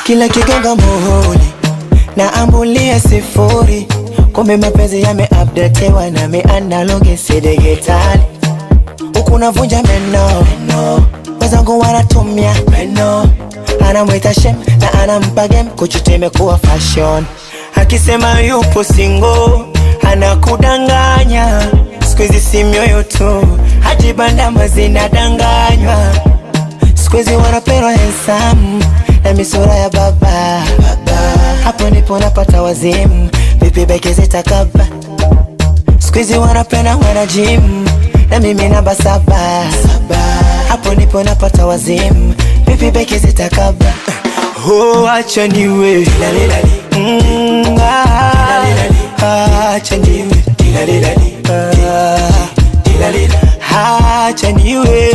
Kila kigonga muhuri na ambulia sifuri. Kumbe mapenzi yameupdatewa na analog si digitali. Huku navunja meno, wenzangu wanatumia meno. Anamwita shem na anampa game, kuchutime kuwa fashion. Akisema yupo single, anakudanganya. Squeeze si mioyo tu, hadi bandama zinadanganywa. Squeeze wanapendwa handsome na misura ya baba. Hapo ndipo napata wazimu, vipi beke zitakaba. Squeeze wanapenda wana gym na mimi namba 7. Hapo ndipo napata wazimu, vipi beke zitakaba. Oh, acha niwe acha niwe acha niwe